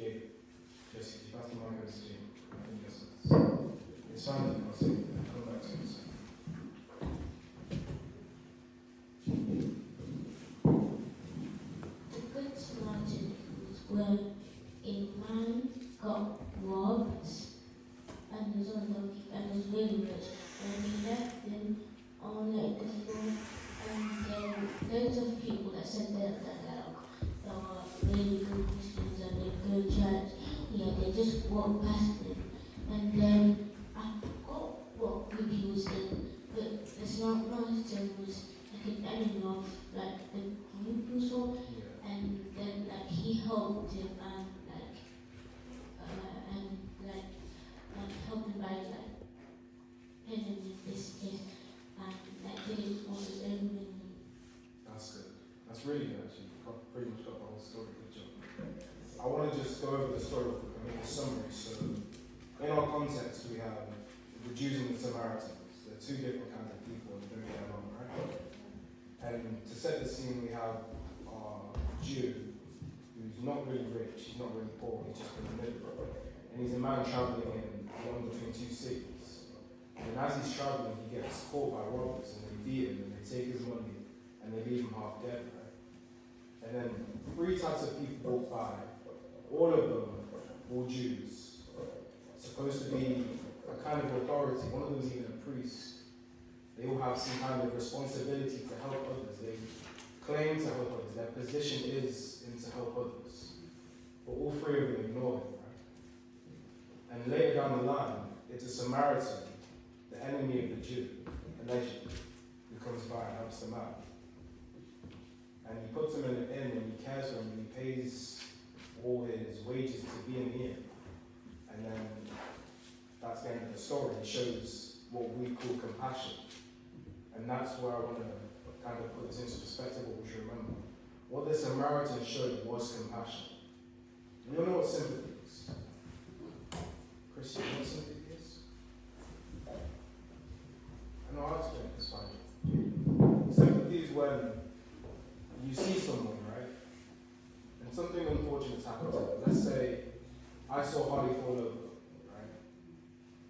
gate. Jesse, Pastor Micah is here. I think it's fine. I'll see you. Come back to you. The Good Samaritan was when a man got robbed and he was on a donkey and was really rich, and he left him on like the floor, and then loads of people that said that were really good Christians and they go to church, they just walked past him, and then I forgot what group he was in, but the Samaritan was like an enemy of like the group or so, and then like he helped him and helped him by paying him this gift and did it for his own money. That's good. That's really good actually. You've pretty much got the whole story. Good job. I want to just go over the story real quick and make a summary. So in our context we have the Jews and the Samaritans. They're two different kinds of people and don't get along, right? And to set the scene we have our Jew who's not really rich, he's not really poor, he's just in the middle. And he's a man travelling in between two cities. And as he's travelling, he gets caught by robbers and they beat him and they take his money and they leave him half dead, right? And then three types of people walk by, all of them, all Jews, supposed to be a kind of authority. One of them is even a priest. They all have some kind of responsibility to help others. They claim to help others. Their position is to help others. But all three of them ignore him, right? And later down the line, it's a Samaritan, the enemy of the Jew, allegedly, who comes by and helps them out. And he puts him in an inn and he cares for him and he pays all his wages to be in the inn. And then that's the end of the story. It shows what we call compassion. And that's where I want to kind of put this into perspective, what we should remember. What the Samaritan showed was compassion. We all know what sympathy is. Christian, what sympathy is? I know I'll explain it, it's fine. Sympathy is when you see someone, right? And something unfortunate's happened to them. Let's say I saw Harley fall over, right?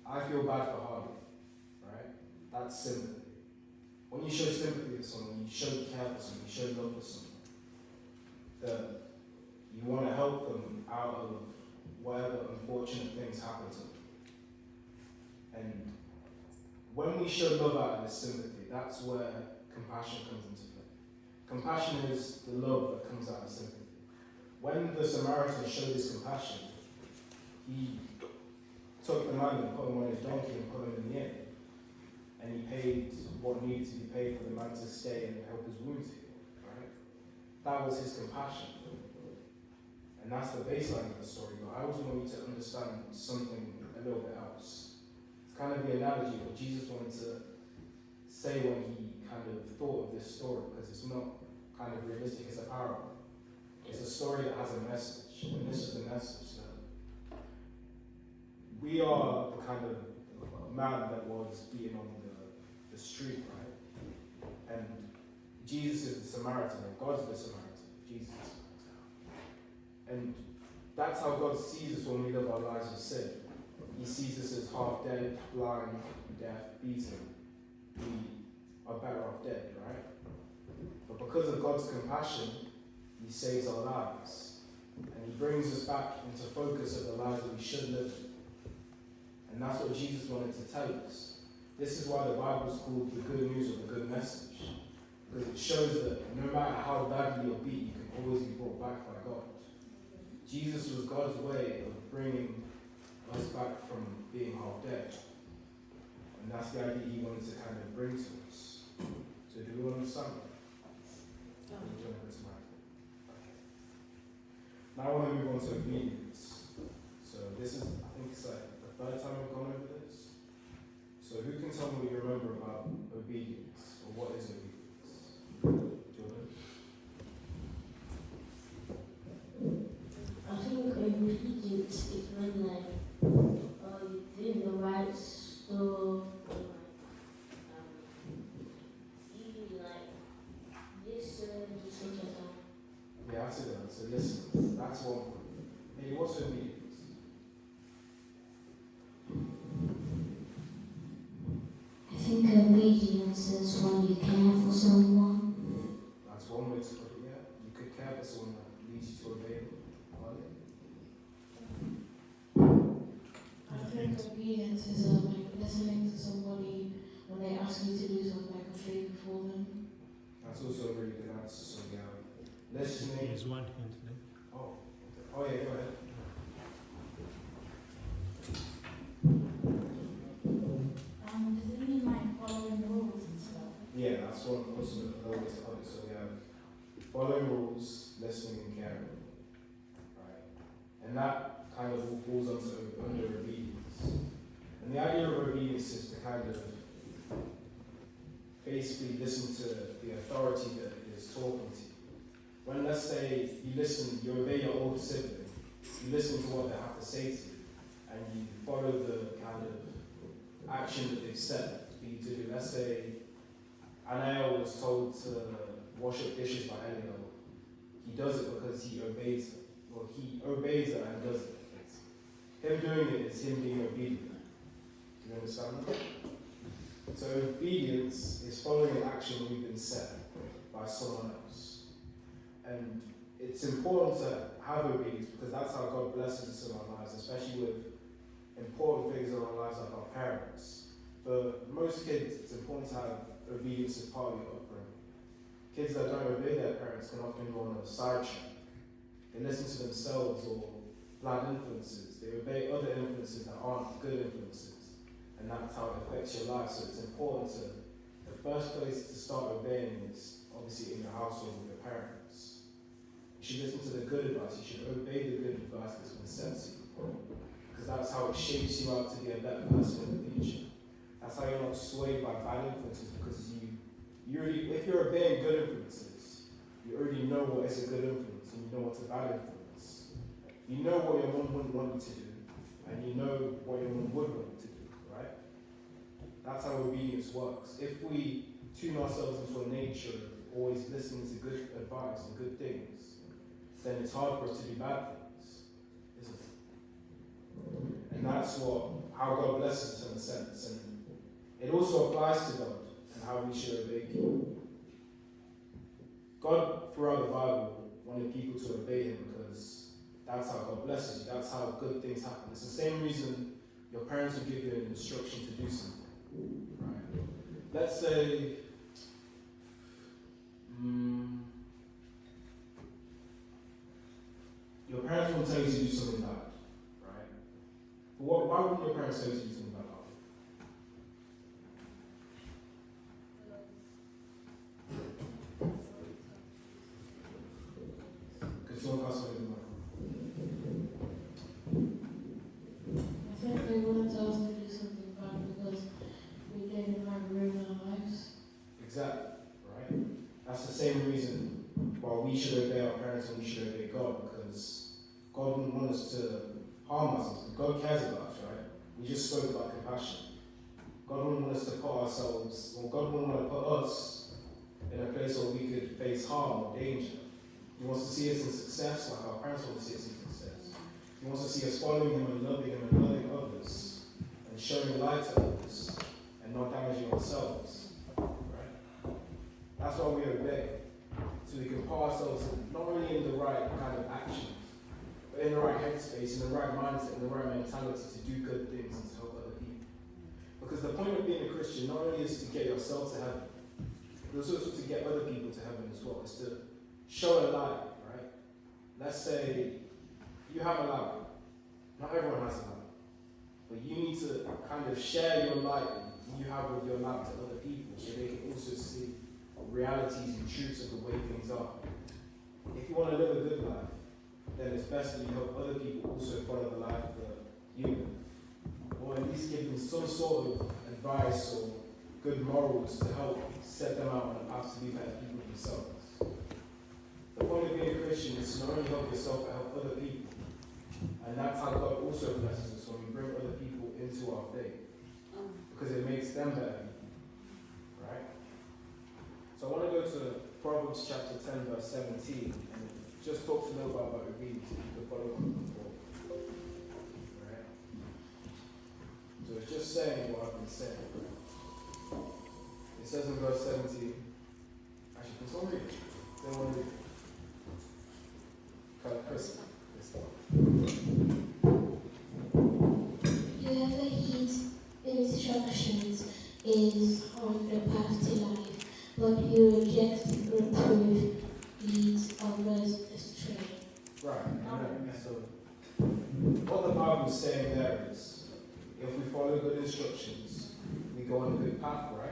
I feel bad for Harley, right? That's sympathy. When you show sympathy to someone, you show care for someone, you show love for someone, that you want to help them out of whatever unfortunate things happen to them. And when we show love out of this sympathy, that's where compassion comes into play. Compassion is the love that comes out of sympathy. When the Samaritan showed his compassion, he took the man and put him on his donkey and put him in the inn. And he paid what needed to be paid for the man to stay and help his wounds heal. Right? That was his compassion. And that's the baseline of the story. But I also want you to understand something a little bit else. It's kind of the analogy of what Jesus wanted to say when he kind of thought of this story, because it's not kind of realistic, it's a parable. It's a story that has a message, and this is the message that we are the kind of man that was beaten on the street, right? And Jesus is the Samaritan, and God's the Samaritan. Jesus is the Samaritan. And that's how God sees us when we live our lives of sin. He sees us as half dead, blind, deaf, beaten. We are better off dead, right? But because of God's compassion, he saves our lives. And he brings us back into focus of the lives that we should live. And that's what Jesus wanted to tell us. This is why the Bible is called the good news or the good message. Because it shows that no matter how badly you're beat, you can always be brought back by God. Jesus was God's way of bringing us back from being half dead. And that's the idea he wanted to kind of bring to us. So do we understand that? Now I want to move on to obedience. So this is, I think it's like the third time we've gone over this. So who can tell me what you remember about obedience, or what is obedience? Jordan? I think obedience is when you're doing the right stuff, you listen, just like that. Yeah, that's a good one. So listen, that's one. Maybe what's obedience? I think obedience is when you care for someone. That's one way to put it, yeah. You could care for someone that leads you to obey them. I think obedience is like listening to somebody when they ask you to do something like a favor for them. That's also a really good answer. So yeah, listening. There's one hint there. Oh, oh yeah, go ahead. Does it mean like following the rules and stuff? Yeah, that's one also another way to put it. So we have following rules, listening, and caring. Right, and that kind of all falls under obedience. And the idea of obedience is to kind of basically listen to the authority that is talking to you. When, let's say, you obey your older sibling, you listen to what they have to say to you, and you follow the kind of action that they've set for you to do. Let's say Anael was told to wash up dishes by Eliel. He does it because he obeys her. Well, he obeys her and does it. Him doing it is him being obedient. Do you understand that? So obedience is following an action we've been set by someone else. And it's important to have obedience because that's how God blesses us in our lives, especially with important things in our lives like our parents. For most kids, it's important to have obedience as part of your upbringing. Kids that don't obey their parents can often go on a side track. They listen to themselves or bad influences. They obey other influences that aren't good influences. And that's how it affects your life. So it's important to, the first place to start obeying is obviously in your household with your parents. You should listen to the good advice. You should obey the good advice that's been sent to you. Because that's how it shapes you out to be a better person in the future. That's how you're not swayed by bad influences because you already, if you're obeying good influences, you already know what is a good influence and you know what's a bad influence. You know what your mom wouldn't want you to do and you know what your mom would want you to do. Right? That's how obedience works. If we tune ourselves into a nature of always listening to good advice and good things, then it's hard for us to do bad things, isn't it? And that's how God blesses us in a sense. And it also applies to God and how we should obey people. God, throughout the Bible, wanted people to obey him because that's how God blesses you. That's how good things happen. It's the same reason your parents will give you an instruction to do something. Right? Let's say, your parents will tell you to do something bad. Right? Why wouldn't your parents tell you to do something bad? Because someone else will do that. I think they wouldn't tell us to do something bad because we didn't have ruin our lives. Exactly, right? That's the same reason why we should obey our parents and we should obey God, because God wouldn't want us to harm ourselves. God cares about us, right? We just spoke about compassion. God wouldn't want us to put ourselves, or God wouldn't want to put us in a place where we could face harm or danger. He wants to see us in success, like our parents want to see us in success. He wants to see us following him and loving others, and showing light to others, and not damaging ourselves. Right? That's why we obey. So we can put ourselves not only in the right kind of action, but in the right headspace, in the right mindset, in the right mentality to do good things and to help other people. Because the point of being a Christian not only is to get yourself to heaven, but it's also to get other people to heaven as well. It's to show a light, right? Let's say you have a light. Not everyone has a light. But you need to kind of share your light you have with your light to other people so they can also see realities and truths of the way things are. If you want to live a good life, then it's best that you help other people also follow the life that you live. Or at least give them some sort of advice or good morals to help set them out on a path to be better people themselves. The point of being a Christian is to not only help yourself but help other people. And that's how God also blesses us when we bring other people into our faith. Because it makes them better people. Right? So I want to go to Proverbs chapter 10 verse 17 and just talk a little bit about obedience. You can follow on. just saying what I've been saying. It says in verse 17, actually, can someone read it? They want to read it. Chris, Whoever heeds instructions is on the path to life, but who rejects reproof leads others astray. Right, amen. So, what the Bible is saying there is, if we follow good instructions, we go on a good path, right?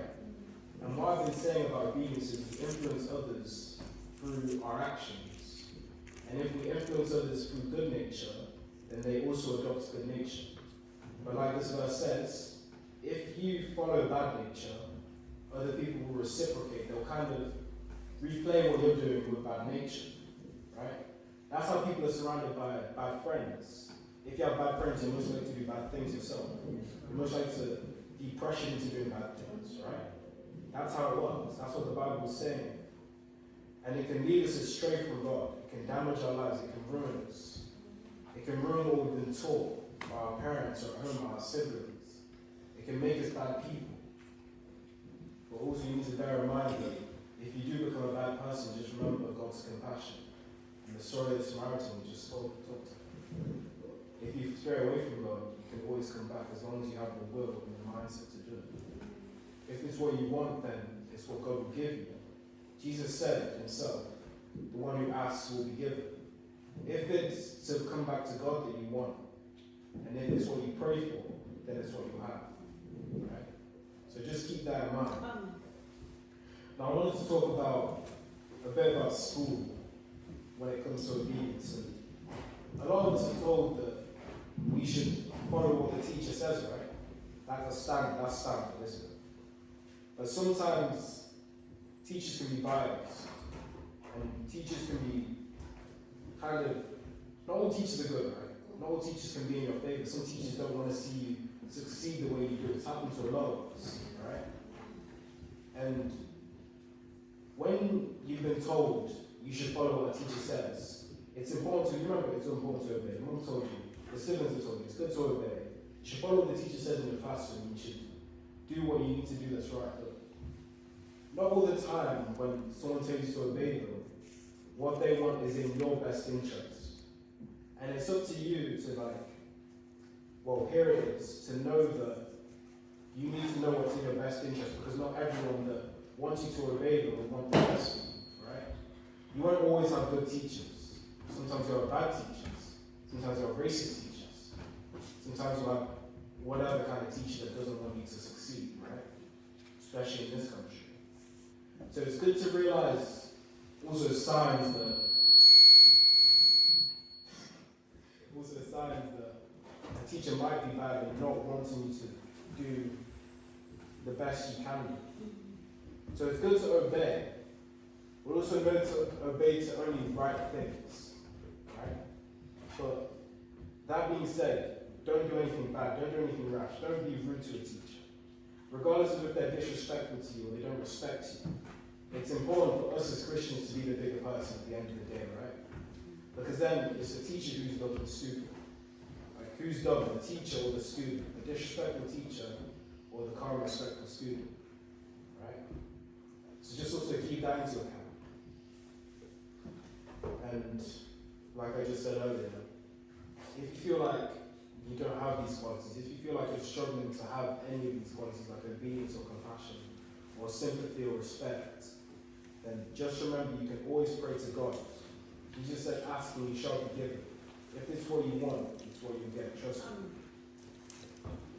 And what I've been saying about obedience is we influence others through our actions. And if we influence others through good nature, then they also adopt good nature. But like this verse says, if you follow bad nature, other people will reciprocate. They'll kind of replay what you're doing with bad nature, right? That's how people are surrounded by bad friends. If you have bad friends, you're most likely to do bad things yourself. You're most likely to be pressured into doing bad things, right? That's how it works. That's what the Bible is saying. And it can lead us astray from God. It can damage our lives. It can ruin us. It can ruin what we've been taught by our parents or at home, by our siblings. It can make us bad people. But also you need to bear in mind that if you do become a bad person, just remember God's compassion. And the story of the Samaritan we just talked to. If you stray away from God, you can always come back as long as you have the will and the mindset to do it. If it's what you want, then it's what God will give you. Jesus said himself, the one who asks will be given. If it's to come back to God that you want, and if it's what you pray for, then it's what you have. Right? So just keep that in mind. Now I wanted to talk about a bit about school when it comes to obedience. And a lot of us are told that we should follow what the teacher says, right? That's standard, isn't it? But sometimes teachers can be biased, and teachers can be kind of, not all teachers are good, right? Not all teachers can be in your favor. Some teachers don't want to see you succeed the way you do. It's happened to a lot of us, right? And when you've been told you should follow what a teacher says, it's important to, remember it's important to obey. Mom told you, the siblings have told you, it's good to obey. You should follow what the teacher says in your classroom. You should do what you need to do that's right. But not all the time when someone tells you to obey them, what they want is in your best interest. And it's up to you to well, here it is, to know that you need to know what's in your best interest, because not everyone that wants you to obey them will want the best for you, right? You won't always have good teachers. Sometimes you'll have bad teachers. Sometimes you'll have racist teachers. Sometimes you'll have whatever kind of teacher that doesn't want you to succeed, right? Especially in this country. So it's good to realize also signs that a teacher might be bad and not wanting you to do the best you can do. So it's good to obey. We're also meant to obey to only right things, right? But that being said, don't do anything bad, don't do anything rash, don't be rude to a teacher. Regardless of if they're disrespectful to you or they don't respect you, it's important for us as Christians to be the bigger person at the end of the day, right? Because then it's the teacher who's dumb the student. Like, who's dumb, the teacher or the student? The disrespectful teacher or the calm, respectful student, right? So just also keep that into account. And like I just said earlier, if you feel like you don't have these qualities, if you feel like you're struggling to have any of these qualities, like obedience or compassion or sympathy or respect, then just remember you can always pray to God. He just said, ask and you shall be given. If it's what you want, it's what you get. Trust me.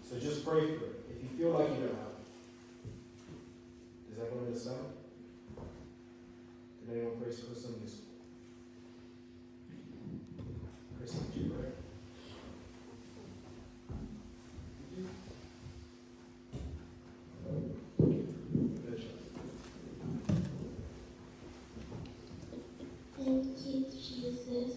So just pray for it. If you feel like you don't have it. Does everyone understand? Did anyone pray for Sunday school? Chris, did you pray? Thank you, Jesus.